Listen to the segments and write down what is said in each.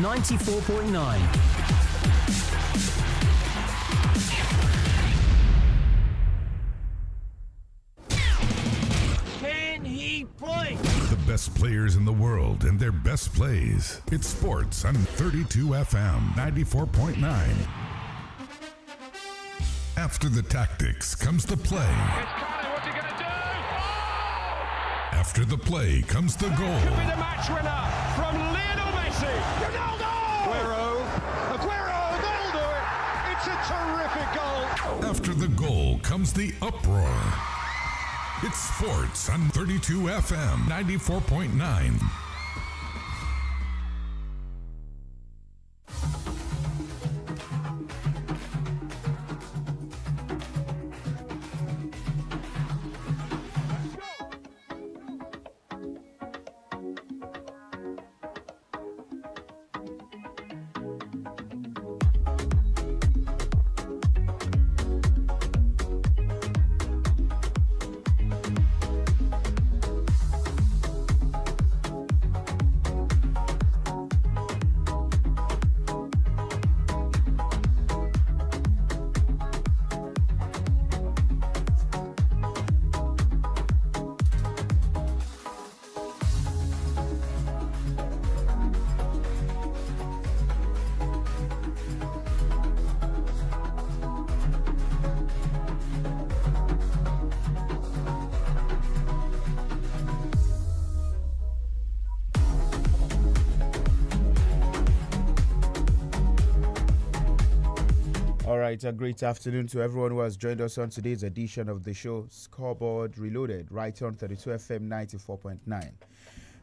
94.9. Can he play? The best players in the world and their best plays. It's sports on 32 FM 94.9. After the tactics comes the play. What's he going to do? After the play comes the goal. Could be the match winner from Lionel Messi. Ronaldo! Aguero, they'll do it. It's a terrific goal. After the goal comes the uproar. It's sports on 32 FM 94.9. All right, a great afternoon to everyone who has joined us on today's edition of the show Scoreboard Reloaded, right on 32 FM 94.9.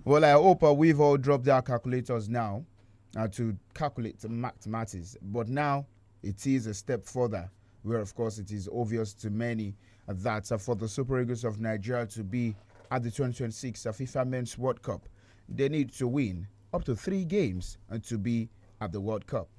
Well, I hope we've all dropped our calculators now to calculate the mathematics, but now it is a step further, where of course it is obvious to many that for the Super Eagles of Nigeria to be at the 2026 FIFA Men's World Cup, they need to win up to 3 games to be at the World Cup.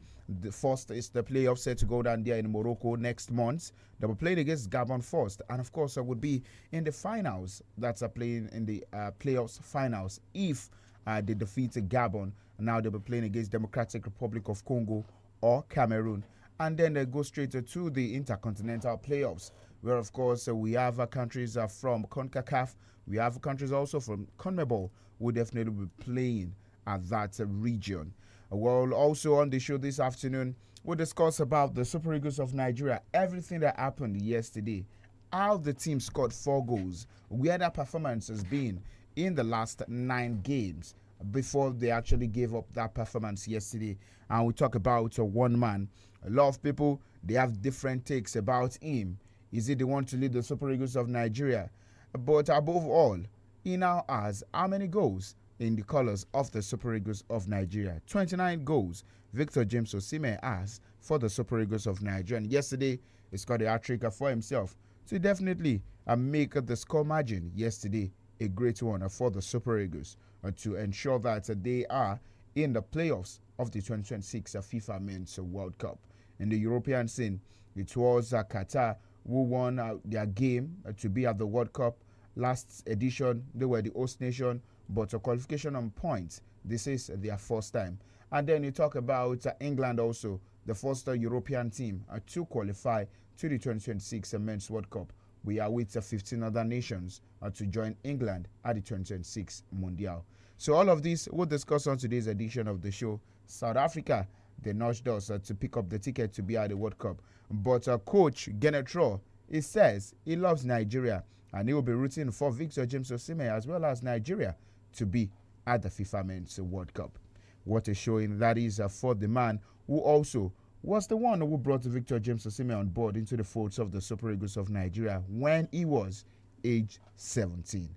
The first is the playoff set to go down there in Morocco next month. They will play against Gabon first, and of course, I would be in the finals. That's playing in the playoffs finals. If they defeat Gabon, now they'll be playing against Democratic Republic of Congo or Cameroon, and then they go straight to the intercontinental playoffs, where of course we have countries from CONCACAF. We have countries also from CONMEBOL who definitely will be playing at that region. Well, also on the show this afternoon, we'll discuss about the Super Eagles of Nigeria, everything that happened yesterday, how the team scored 4 goals, where their performance has been in the last 9 games before they actually gave up that performance yesterday. And we talk about one man. A lot of people, they have different takes about him. Is he the one to lead the Super Eagles of Nigeria? But above all, he now has how many goals in the colors of the Super Eagles of Nigeria? 29 goals Victor James Osimhen has for the Super Eagles of Nigeria. And yesterday, he scored a hat-trick for himself to definitely make the score margin yesterday a great one for the Super Eagles to ensure that they are in the playoffs of the 2026 FIFA Men's World Cup. In the European scene, it was Qatar who won their game to be at the World Cup. Last edition, they were the host nation, but a qualification on points, this is their first time. And then you talk about England also, the first European team to qualify to the 2026 Men's World Cup. We are with 15 other nations to join England at the 2026 Mundial. So all of this we'll discuss on today's edition of the show. South Africa, they nudged us to pick up the ticket to be at the World Cup. But Coach 𝐃𝐈𝐒, he says he loves Nigeria and he will be rooting for Victor James Osimhen as well as Nigeria to be at the FIFA Men's World Cup. What a showing that is for the man who also was the one who brought Victor James Osimhen on board into the folds of the Super Eagles of Nigeria when he was age 17.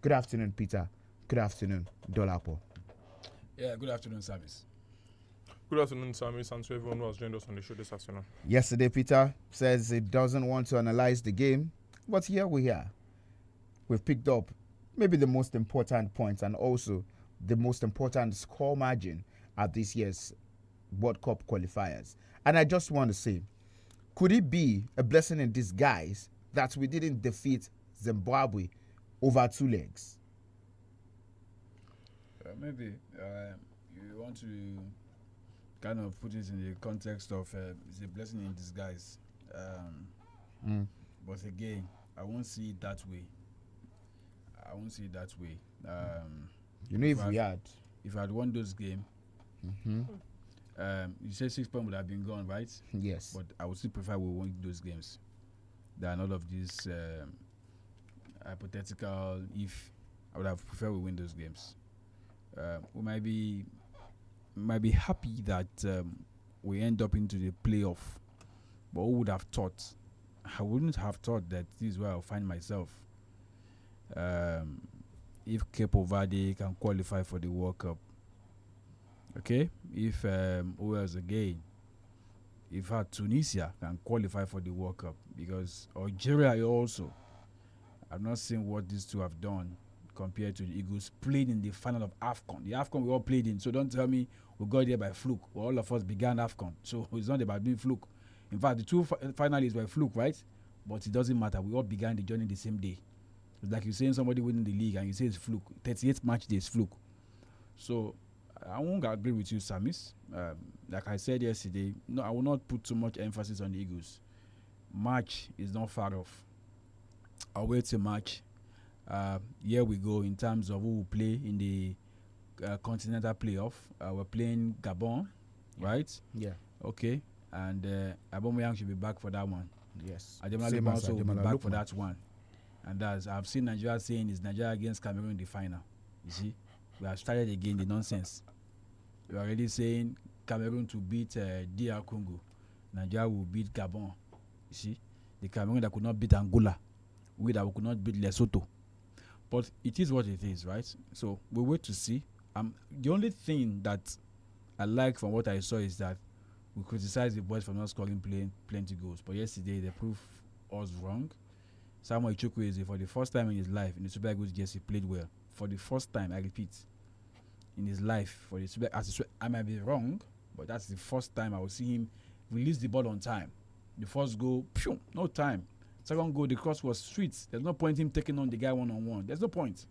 Good afternoon, Peter. Good afternoon, Dolapo. Yeah, good afternoon, SAMIES. Good afternoon, SAMIES, and to everyone who has joined us on the show this afternoon. Yesterday, Peter says he doesn't want to analyze the game, but here we are. We've picked up maybe the most important points and also the most important score margin at this year's World Cup qualifiers. And I just want to say, could it be a blessing in disguise that we didn't defeat Zimbabwe over 2 legs? Maybe you want to kind of put it in the context of it's a blessing in disguise. But again, I won't see it that way. If we had. If I had won those games, you said 6 points would have been gone, right? Yes. But I would still prefer we won those games than all of these hypothetical. If I would have preferred we win those games, we might be happy that we end up into the playoff. But who would have thought? I wouldn't have thought that this is where I'll find myself. If 𝐾𝐈𝐒 can qualify for the World Cup, okay. If who else again? If Tunisia can qualify for the World Cup, because Algeria also. I've not seen what these two have done compared to the Eagles played in the final of AFCON. The AFCON we all played in, so don't tell me we got there by fluke. Well, all of us began AFCON, so it's not about being fluke. In fact, the two finalists were fluke, right? But it doesn't matter. We all began the journey the same day. It's like you're saying somebody winning the league and you say it's fluke. 38th match day is fluke. So I won't agree with you, Samis. Like I said yesterday, no, I will not put too much emphasis on the Eagles. Match is not far off. I'll wait till match. Here we go in terms of who will play in the continental playoff. We're playing Gabon, right? Yeah. Okay. And Aubameyang should be back for that one. Yes. Ademola also will be back for that one. And that's, I've seen Nigeria saying it's Nigeria against Cameroon in the final. You see, we have started again the nonsense. We are already saying Cameroon to beat DR Congo. Nigeria will beat Gabon. You see, the Cameroon that could not beat Angola, we that could not beat Lesotho. But it is what it is, right? So we wait to see. The only thing that I like from what I saw is that we criticize the boys for not scoring plenty goals. But yesterday they proved us wrong. Samuel Chukwueze, for the first time in his life in the Super Eagles jersey, played well. For the first time, I repeat, in his life, for the Super, I might be wrong, but that's the first time I will see him release the ball on time. The first goal, phew, no time. Second goal, the cross was sweet. There's no point him taking on the guy one-on-one. There's no point.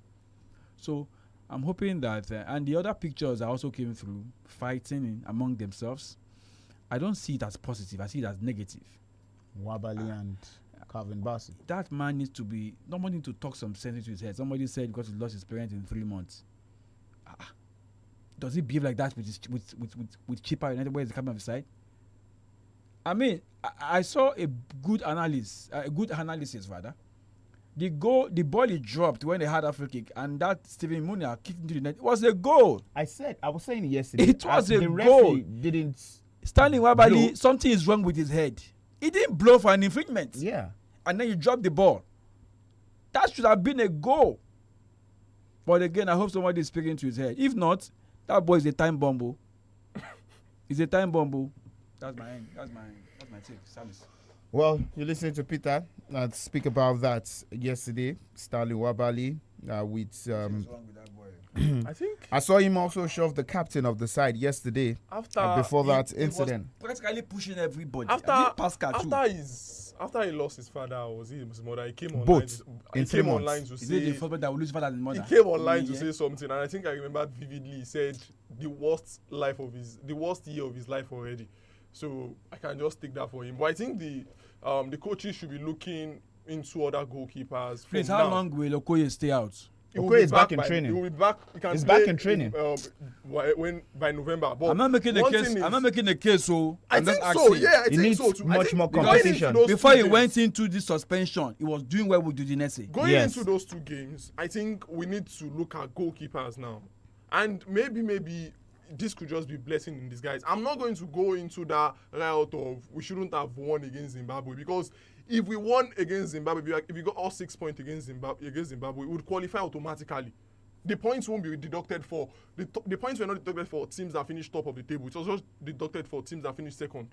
So I'm hoping that, and the other pictures that also came through, fighting among themselves, I don't see it as positive. I see it as negative. Wabali and Calvin Bassey. That man needs to be, nobody need to talk some sense into his head. Somebody said because he lost his parents in 3 months. Does he behave like that with Chippa United, where is the captain of the side? I mean, I saw a good analysis rather. The ball he dropped when they had a free kick, and that Steven Munia kicked into the net. It was a goal. I was saying it yesterday. It was a goal. Didn't Stanley Wabali, something is wrong with his head. He didn't blow for an infringement. Yeah. And then you drop the ball. That should have been a goal. But again, I hope somebody is speaking to his head. If not, that boy is a time bomb. He's a time bomb. That's my take. Service. Well, you listening to Peter speak about that yesterday. Stanley Wabali with. What's wrong with that boy? I think I saw him also shove the captain of the side yesterday. Before that incident, he was practically pushing everybody. after he lost his father, or was he his mother? He came online. Both. He came online to Is say. it the football that will lose father and mother? He came online to say something, and I think I remember vividly. He said the worst year of his life already. So I can just take that for him. But I think the coaches should be looking into other goalkeepers. Please, how long will Okoye stay out? Okoye is back in training. He will be back. He's back in training. By November. But I'm not making a case. I'm not making a case. So I think so. Yeah, I think so too. Much more competition. Before he went into this suspension, he was doing well with Udinese. Going into those 2 games, I think we need to look at goalkeepers now, and maybe this could just be blessing in disguise. I'm not going to go into that route of we shouldn't have won against Zimbabwe, because if we won against Zimbabwe, if we got all 6 points against Zimbabwe, we would qualify automatically. The points won't be deducted for the points were not deducted for teams that finished top of the table. It was just deducted for teams that finished second.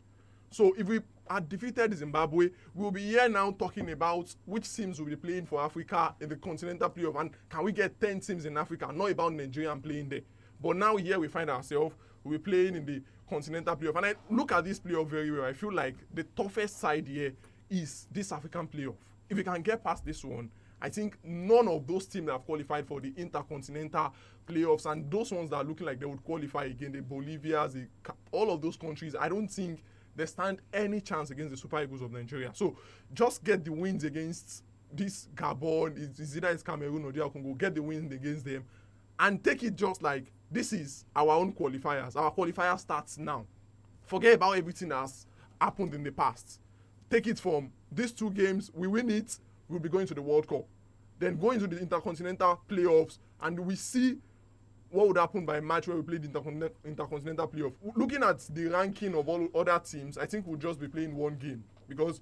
So if we had defeated Zimbabwe, we'll be here now talking about which teams will be playing for Africa in the continental playoff, and can we get 10 teams in Africa? Not about Nigeria playing there. But now here we find ourselves, we're playing in the continental playoff. And I look at this playoff very well. I feel like the toughest side here is this African playoff. If we can get past this one, I think none of those teams that have qualified for the intercontinental playoffs and those ones that are looking like they would qualify again, the Bolivias, all of those countries, I don't think they stand any chance against the Super Eagles of Nigeria. So just get the wins against this Gabon, it's either it's Cameroon or DR Congo, get the wins against them and take it just like this is our own qualifiers. Our qualifier starts now. Forget about everything that's happened in the past. Take it from these 2 games, we win it, we'll be going to the World Cup. Then go into the intercontinental playoffs and we see what would happen by a match where we played the intercontinental playoff. Looking at the ranking of all other teams, I think we'll just be playing 1 game because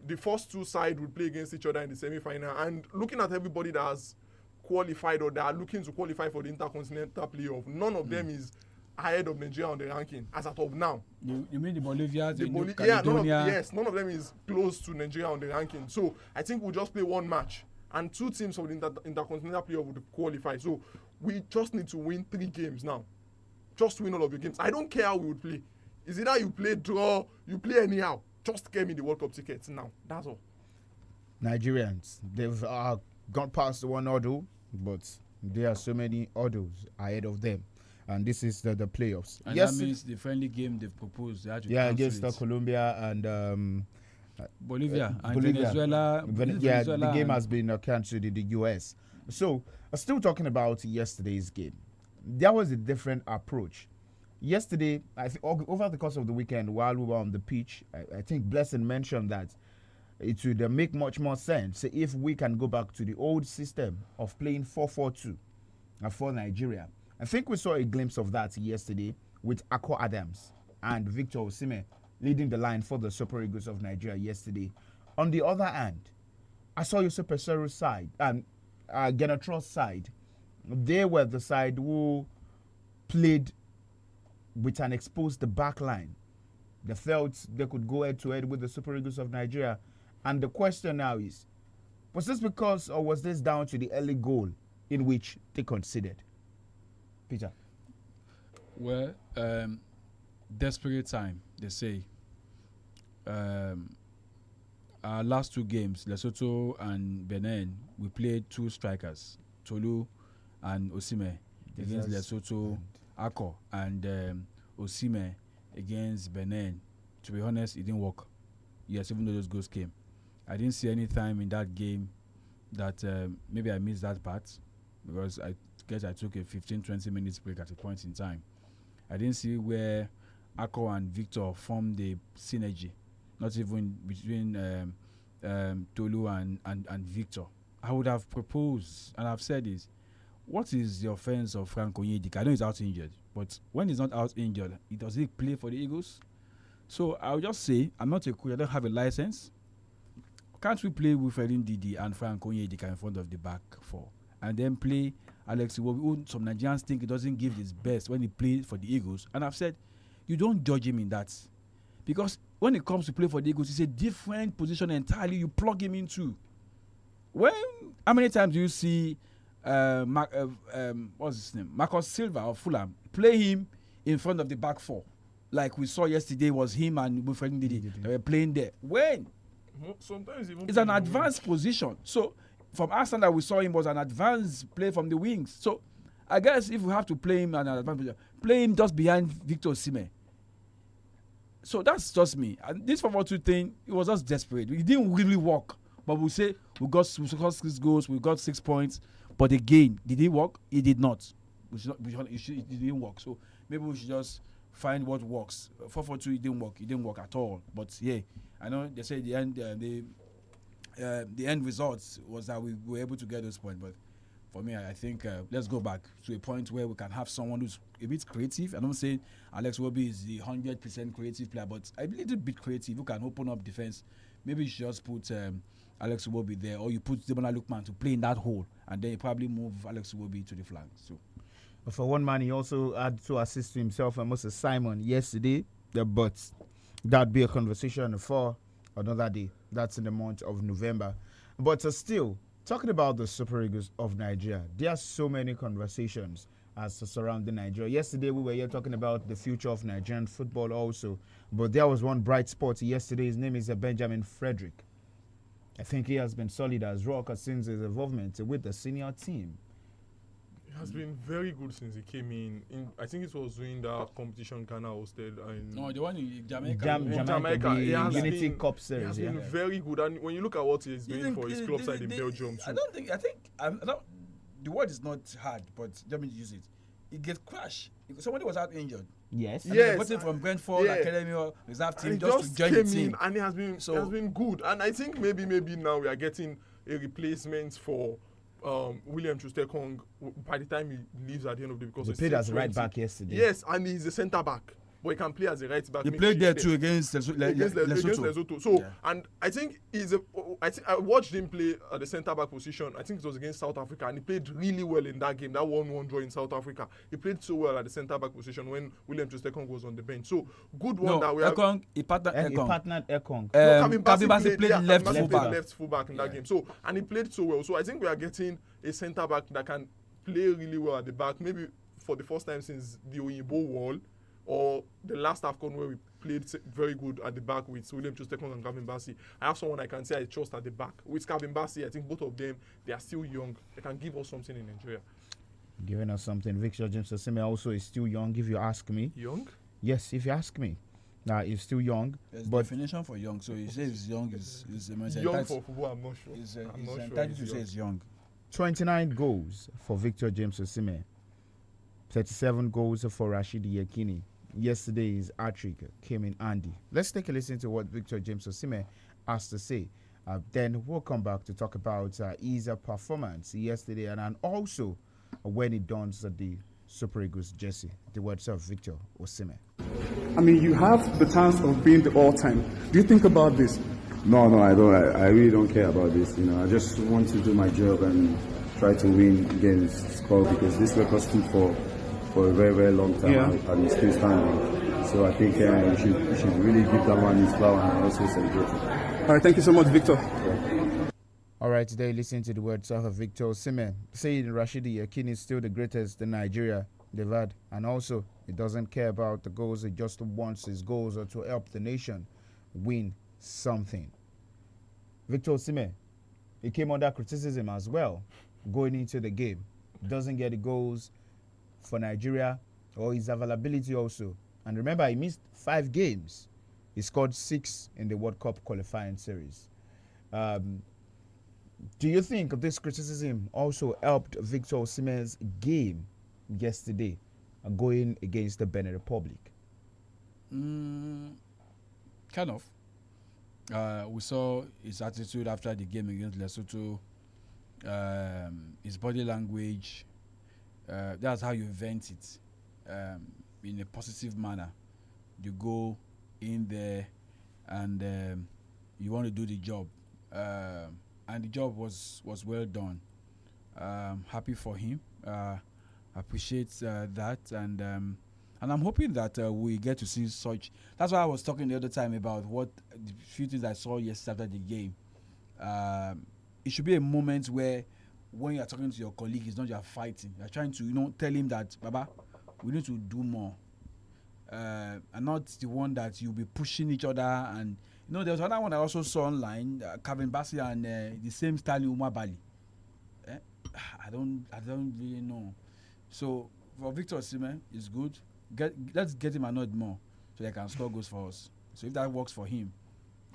the first 2 sides would play against each other in the semi-final. And looking at everybody that has qualified or that are looking to qualify for the intercontinental playoff, none of them is ahead of Nigeria on the ranking as of now. You mean the Bolivians, the New Yeah, Caledonia? none of them is close to Nigeria on the ranking. So I think we'll just play 1 match and 2 teams from the intercontinental playoff would qualify. So we just need to win 3 games now. Just win all of your games. I don't care how we would play. It's either you play draw, you play anyhow. Just get me the World Cup tickets now. That's all. Nigerians, they've gone past the 1 hurdle, but there are so many hurdles ahead of them. And this is the playoffs. And that means the friendly game they've proposed. They against Colombia and Bolivia and Bolivia. Venezuela. The game has been cancelled in the US. So, still talking about yesterday's game. There was a different approach. Yesterday, I think over the course of the weekend, while we were on the pitch, I think Blessing mentioned that it would make much more sense if we can go back to the old system of playing 4-4-2 for Nigeria. I think we saw a glimpse of that yesterday with Akko Adams and Victor Osimhen leading the line for the Super Eagles of Nigeria yesterday. On the other hand, I saw Yusuf Peseru's side and Genatro's side. They were the side who played with an exposed back line. They felt they could go head-to-head with the Super Eagles of Nigeria. And the question now is, was this because or was this down to the early goal in which they conceded? Peter? Well, desperate time, they say. Our last 2 games, Lesotho and Benin, we played 2 strikers, Tolu and Osimhen against Lesotho, Akko and Osimhen against Benin. To be honest, it didn't work. Yes, even though those goals came. I didn't see any time in that game that maybe I missed that part because I guess I took a 15-20 minutes break at a point in time. I didn't see where Akko and Victor formed the synergy, not even between Tolu and Victor. I would have proposed, and I've said this, what is the offense of 𝐒𝐿? I know he's out injured, but when he's not out injured, does he play for the Eagles? So I'll just say, I'm not a coach, I don't have a license. Can't we play with Ndidi and 𝐒𝐿 in front of the back 4? And then play Alex Iwobi, who some Nigerians think he doesn't give his best when he plays for the Eagles. And I've said, you don't judge him in that. Because when it comes to play for the Eagles, it's a different position entirely you plug him into. How many times do you see what's his name? Marcus Silva of Fulham play him in front of the back 4? Like we saw yesterday was him and Wilfred Ndidi. They were playing there. When? Sometimes even it's an advanced position. So from our standard, we saw him was an advanced play from the wings. So I guess if we have to play him at an advanced position, play him just behind Victor Osimhen. So that's just me. And this 4-4-2 thing, it was just desperate. It didn't really work. But we say we got 6 goals, we got 6 points. But again, did it work? It did not. It didn't work. So maybe we should just find what works. 4-4-2, it didn't work. It didn't work at all. But yeah, I know they say the end results was that we were able to get those points. But for me, I think let's go back to a point where we can have someone who's a bit creative. I don't say Alex Iwobi is the 100% creative player, but a little bit creative who can open up defense. Maybe you should just put Alex Iwobi there, or you put Demola Lookman to play in that hole, and then you probably move Alex Iwobi to the flank. So, for one man, he also had to assist to himself and Moses Simon yesterday. But that'd be a conversation for another day. That's in the month of November. But still, talking about the Super Eagles of Nigeria, there are so many conversations as to surrounding Nigeria. Yesterday, we were here talking about the future of Nigerian football also. But there was one bright spot yesterday. His name is Benjamin Frederick. I think he has been solid as rock since his involvement with the senior team. He has been very good since he came in. I think it was during that competition Ghana hosted. No, the one in Jamaica. Jamaica, He has the Unity been- Cup He series. has Yeah. been very good, and when you look at what he's doing for his club side in Belgium, I too. don't think. I don't. The word is not hard, but let me use it. It gets crashed. Somebody was out injured. Yes. And Yes. they got him from Brentford Yeah. Academy or reserve And team he just to join the came team. in, and he has been good. And I think maybe now we are getting a replacement for William Troost-Ekong by the time he leaves at the end of the day, because He he's played still as a right 20. back yesterday. Yes, and he's a centre back, but he can play as a right back. He make played there shift too against against Lesotho. Lesotho. So, Yeah. and I think I watched him play at the centre back position. I think it was against South Africa, and he played really well in that game. That 1-1 draw in South Africa. He played so well at the centre back position when William Troost-Ekong was on the bench. So, good one No, that we have. Ekong, he partnered He Ekong. partnered Ekong. Kevin Bassey Bassey played yeah, left Kevin Bassey fullback. played left fullback in that game. So, and he played so well. So I think we are getting a centre back that can play really well at the back. Maybe for the first time since the Oyinbo Wall, or the last AFCON where we played very good at the back with William Troost-Ekong and Kevin Bassey. I have someone I can say I trust at the back. With Kevin Bassey, I think both of them, they are still young. They can give us something in Nigeria. Giving us something. Victor James Osimhen also is still young, if you ask me. Young? Yes, if you ask me. Now, he's still young. There's but definition for young. So he says he's young. Is Young for football, I'm not sure. He's I'm not sure. entitled he's to say young. he's young. 29 goals for Victor James Osimhen. 37 goals for Rashidi Yekini. Yesterday's hat-trick came in handy. Let's take a listen to what Victor James Osimhen has to say. Then we'll come back to talk about his performance yesterday and also when he dons the Super Eagles jersey. The words of Victor Osimhen. I mean, you have the chance of being the all-time. Do you think about this? No, I don't. I really don't care about this. I just want to do my job and try to win against Scoreboard because this record stood for a very, very long time and it's still standing. So I think we should really give that man his flower and also celebrate it. All right, thank you so much, Victor. All right, today listen to the words of Victor Osimhen saying Rashidi Yekini is still the greatest in Nigeria they've had, and also he doesn't care about the goals. He just wants his goals or to help the nation win something. Victor Osimhen, he came under criticism as well going into the game. Doesn't get the goals for Nigeria or his availability also. And remember, he missed 5 games. He scored 6 in the World Cup qualifying series. Do you think this criticism also helped Victor Osimhen's game yesterday going against the Benin Republic? Kind of. We saw his attitude after the game against Lesotho, his body language. That's how you vent it in a positive manner. You go in there and you want to do the job. And the job was well done. Happy for him. Appreciate that, and I'm hoping that we get to see such. That's why I was talking the other time about what the few things I saw yesterday after the game. It should be a moment where, when you're talking to your colleague, it's not just fighting. You're trying to, tell him that, Baba, we need to do more, and not the one that you'll be pushing each other. And there was another one I also saw online, Kevin Bassey and the same Stanley Umabali. I don't really know. So for Victor Osimhen, it's good. Let's get him annoyed more so they can score goals for us. So if that works for him,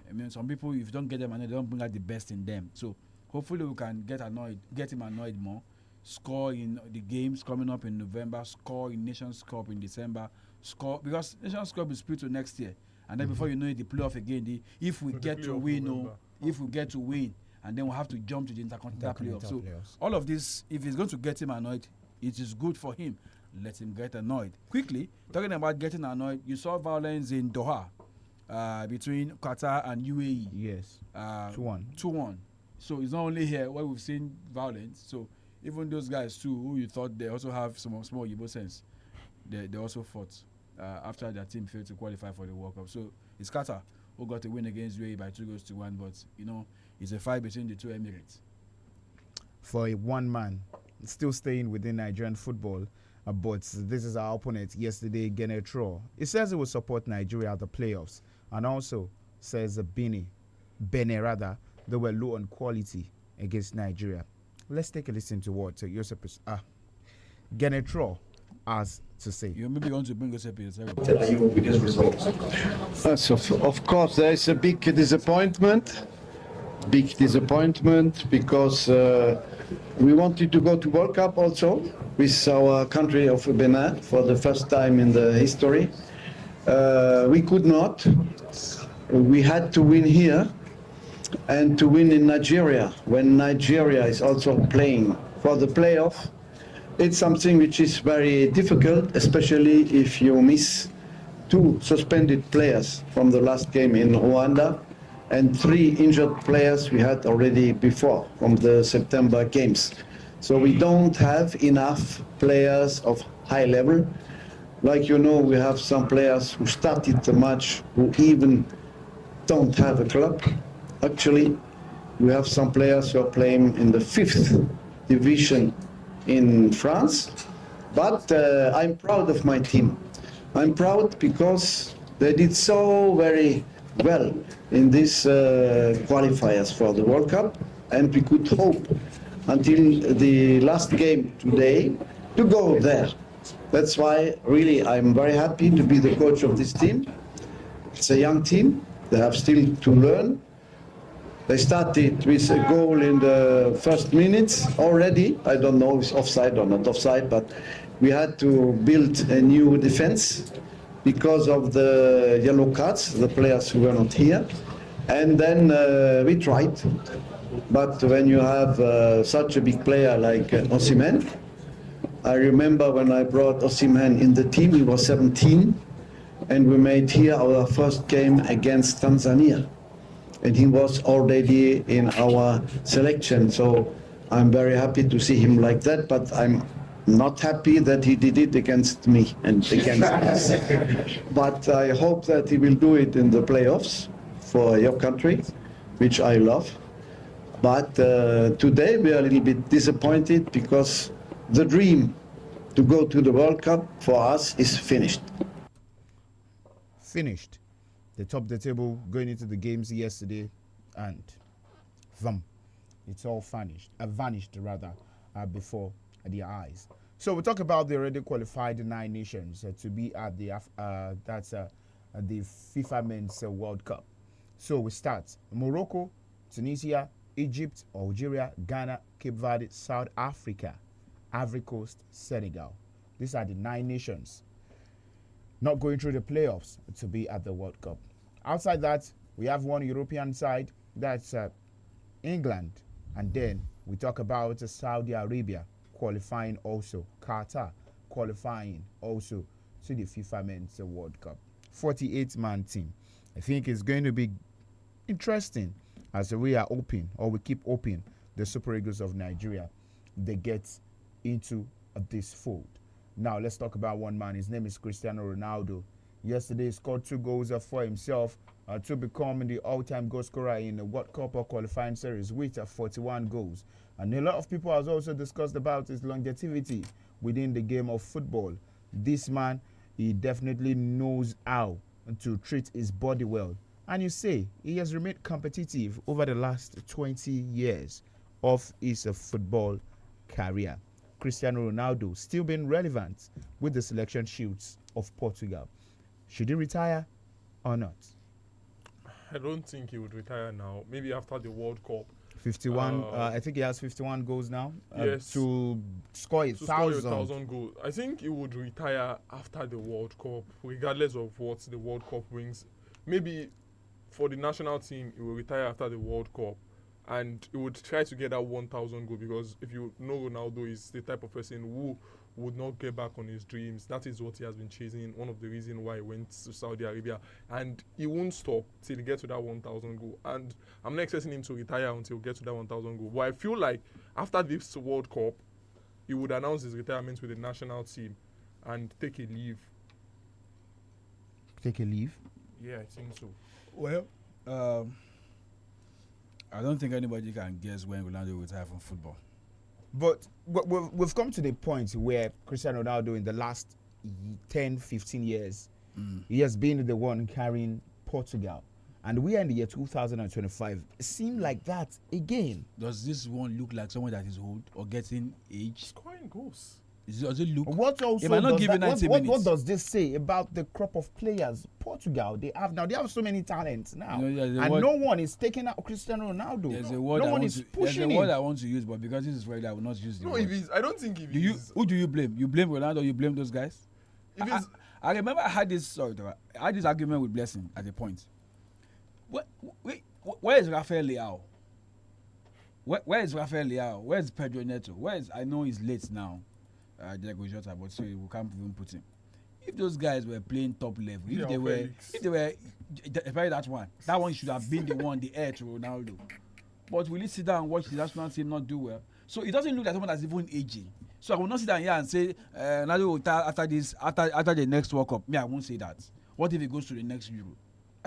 I mean, some people, if you don't get them annoyed, they don't bring out the best in them. So hopefully we can get him annoyed more. Score in the games coming up in November. Score in Nations Cup in December. Score because Nations Cup is split to next year, and then before you know it, the playoff again. If we get to win, and then we'll have to jump to the intercontinental playoff. So all of this, if it's going to get him annoyed, it is good for him. Let him get annoyed. Quickly, talking about getting annoyed, you saw violence in Doha between Qatar and UAE. Yes. 2-1. 2-1. So it's not only here where we've seen violence. So even those guys too, who you thought they also have some small Igbo sense, they also fought after their team failed to qualify for the World Cup. So it's Qatar who got a win against UAE by 2-1, but it's a fight between the two Emirates. For a one man, still staying within Nigerian football, but this is our opponent yesterday, 𝐷𝐿. He says he will support Nigeria at the playoffs, and also says Benin they were low on quality against Nigeria. Let's take a listen to what 𝐃𝐈𝐒 has to say. You maybe want to bring us up yourself. So of course, there is a big disappointment because we wanted to go to World Cup also with our country of Benin for the first time in the history. We could not. We had to win here and to win in Nigeria when Nigeria is also playing for the playoff. It's something which is very difficult, especially if you miss 2 suspended players from the last game in Rwanda and 3 injured players we had already before from the September games. So we don't have enough players of high level. Like you know, we have some players who started the match who even don't have a club. Actually, we have some players who are playing in the 5th division in France, but I'm proud of my team. I'm proud because they did so very well in these qualifiers for the World Cup, and we could hope until the last game today to go there. That's why really I'm very happy to be the coach of this team. It's a young team. They have still to learn. They started with a goal in the first minutes already. I don't know if it's offside or not offside, but we had to build a new defense because of the yellow cards, the players who were not here. And then we tried. But when you have such a big player like 𝐿𝐻𝐈𝐒, I remember when I brought 𝐿𝐻𝐈𝐒 in the team, he was 17, and we made here our first game against Tanzania. And he was already in our selection, so I'm very happy to see him like that, but I'm not happy that he did it against me and against us. But I hope that he will do it in the playoffs for your country, which I love. But today we are a little bit disappointed because the dream to go to the World Cup for us is finished. Finished. They topped the table going into the games yesterday, and it's all vanished before their eyes. So we talk about the already qualified 9 nations to be at the FIFA Men's World Cup. So we start: Morocco, Tunisia, Egypt, Algeria, Ghana, Cape Verde, South Africa, Ivory Coast, Senegal. These are the 9 nations not going through the playoffs to be at the World Cup. Outside that, we have one European side, that's England. And then we talk about Saudi Arabia qualifying also, Qatar qualifying also to the FIFA Men's World Cup. 48-man team. I think it's going to be interesting as we are open, or we keep open, the Super Eagles of Nigeria. They get into this fold. Now let's talk about one man. His name is Cristiano Ronaldo. Yesterday he scored 2 goals for himself to become the all-time goal scorer in the World Cup qualifying series with 41 goals. And a lot of people have also discussed about his longevity within the game of football. This man, he definitely knows how to treat his body well. And you say he has remained competitive over the last 20 years of his football career. Cristiano Ronaldo still being relevant with the selection shoots of Portugal. Should he retire or not? I don't think he would retire now. Maybe after the World Cup. 51. I think he has 51 goals now. Yes. To score 1,000 goals. I think he would retire after the World Cup, regardless of what the World Cup brings. Maybe for the national team, he will retire after the World Cup. And he would try to get that 1,000 goal, because if you know Ronaldo is the type of person who would not get back on his dreams. That is what he has been chasing. One of the reasons why he went to Saudi Arabia, and he won't stop till he gets to that 1,000 goal. And I'm not expecting him to retire until he gets to that 1,000 goal. But I feel like after this World Cup, he would announce his retirement with the national team and take a leave. Take a leave? Yeah, I think so. Well, I don't think anybody can guess when Ronaldo will retire from football. But we've come to the point where Cristiano Ronaldo in the last 10, 15 years, he has been the one carrying Portugal And we are in the year 2025. It seemed like that again. Does this one look like someone that is old or getting age? Scoring goals. Does it look? What also If I not does give you that, 90 what minutes. does this say about the crop of players Portugal they have now? They have so many talents now, there's a and word- no one is taking out Cristiano Ronaldo. There's a word no I one want is to, pushing there's a word him. I want to use, but because this is Friday, I will not use the No, word. if he's, I don't think if Do you? he's, Who do you blame? You blame Ronaldo. You blame those guys. if he's, I remember I had this argument with Blessing at a point. Where is Rafael Leao? Where is Rafael Leao? Where is Pedro Neto? I know he's late now. Diego Jota, but so we can't even put him. If those guys were playing top level, if they were, especially that one should have been the one, the heir to Ronaldo. But will you sit down and watch the national team not do well? So it doesn't look like someone that's even aging. So I will not sit down here and say Ronaldo will after the next World Cup. Me, I won't say that. What if he goes to the next Euro?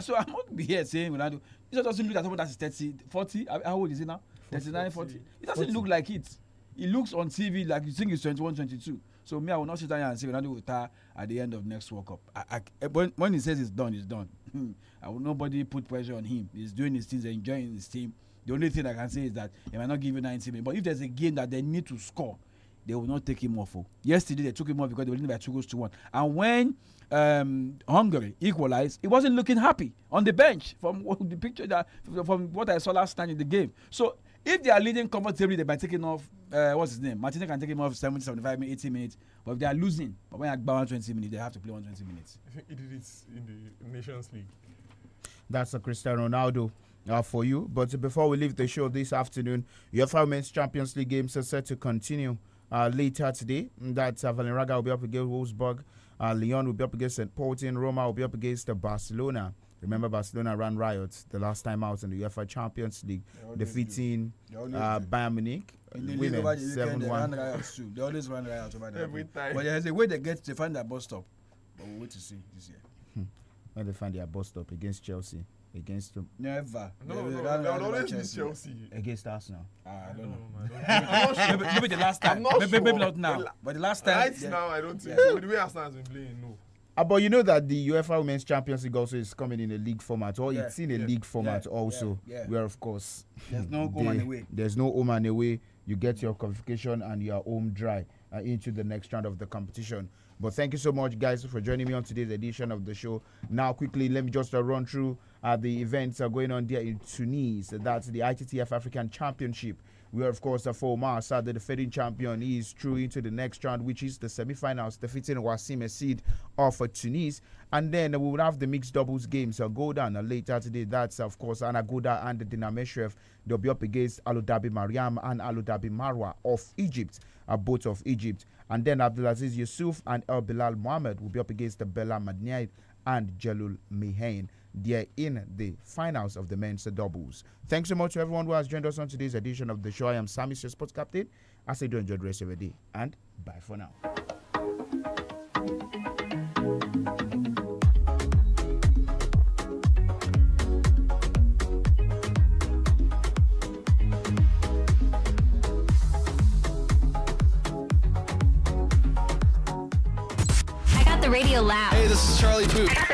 So I won't be here saying Ronaldo. It doesn't look like someone that's 30, 40. How old is he now? 39, 40. It doesn't look like it. It looks on TV like you think he's 21, 22. So me, I will not sit down here and say Ronaldo will retire at the end of next World Cup. When he says it's done, it's done. I will nobody put pressure on him. He's doing his things, enjoying his team. The only thing I can say is that he might not give you 90 minutes. But if there's a game that they need to score, they will not take him off. Yesterday, they took him off because they were leading by 2-1. And when Hungary equalized, he wasn't looking happy on the bench from the picture from what I saw last time in the game. So if they are leading comfortably, they might take him off. What's his name? Martinez can take him off 70, 75, 80 minutes. But if they are losing, but when I buy 120 minutes, they have to play 120 minutes. I think he did it in the Nations League. That's a Cristiano Ronaldo for you. But before we leave the show this afternoon, UEFA Women's Champions League games are set to continue later today. That's Valenraga will be up against Wolfsburg. Lyon will be up against St. Pölten. Roma will be up against Barcelona. Remember, Barcelona ran riots the last time out in the UEFA Champions League, defeating Bayern Munich. Women 7-1. They run riots too. They always run riots over there. Every time. But there's a way they find their bus stop. But we'll wait to see this year. When they find their bus stop against Chelsea, against them. Never. No, they would always be Chelsea. Against Arsenal. I don't know. I'm not sure. Maybe the last time. I'm not Maybe sure. not now. But the last time. Right now, I don't think so. With the way Arsenal has been playing, no. But you know that the UEFA Women's Champions League also is coming in a league format, or it's in a league format also, where of course there's no home and away. There's no home and away. You get your qualification and you are home dry into the next round of the competition. But thank you so much, guys, for joining me on today's edition of the show. Now, quickly, let me just run through the events going on there in Tunis. That's the ITTF African Championship, where, of course, for Omar Assad, the defending champion, is through into the next round, which is the semi-finals, defeating Wassim Esid of Tunis. And then we will have the mixed doubles games go down later today. That's, of course, Anagoda and Dinameshrev. They'll be up against Aludabi Mariam and Aludabi Marwa of Egypt, both of Egypt. And then Abdulaziz Yusuf and El Bilal Mohammed will be up against the Bella Madniaid and Jalul Mihain. They're in the finals of the men's doubles. Thanks so much to everyone who has joined us on today's edition of the show. I am SAMIES, your sports captain. I say do enjoy the rest of the day, and bye for now. I got the radio loud. Hey, this is Charlie Puth.